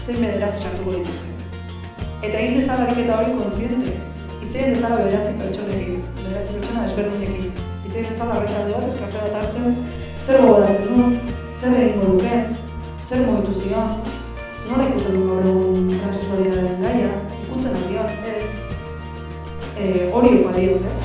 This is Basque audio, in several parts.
zein bederatzi sartuko dituzke. Eta egin dezala ariketa hori kontziente, hitz egin dezala bederatzi pertsona ezberdinekin. Hitz egin dezala arretxalde bat, eskafe bat hartzen, zer gogoratzen du, zer egingo duke, zer mugitu zion, nola ikusten du gaur egun transexualitatearen gaia, ikutzen dion, ez, hori upa diot, ez?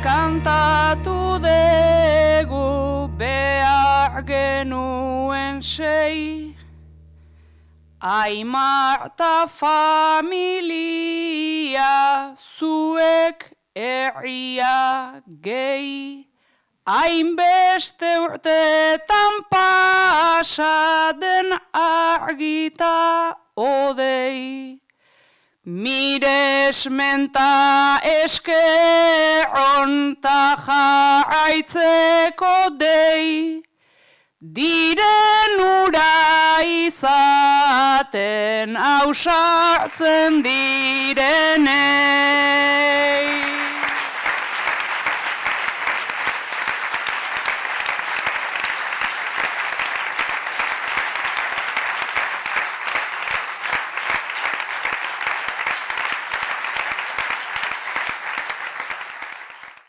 Kantatu dugu behar genuen sei, Aimar ta familia, zuek herria gehi, hainbeste urtetan pasa den argita odei. Miresmenta esker onta jarraitzeko dei, diren ura izaten ausartzen direnei.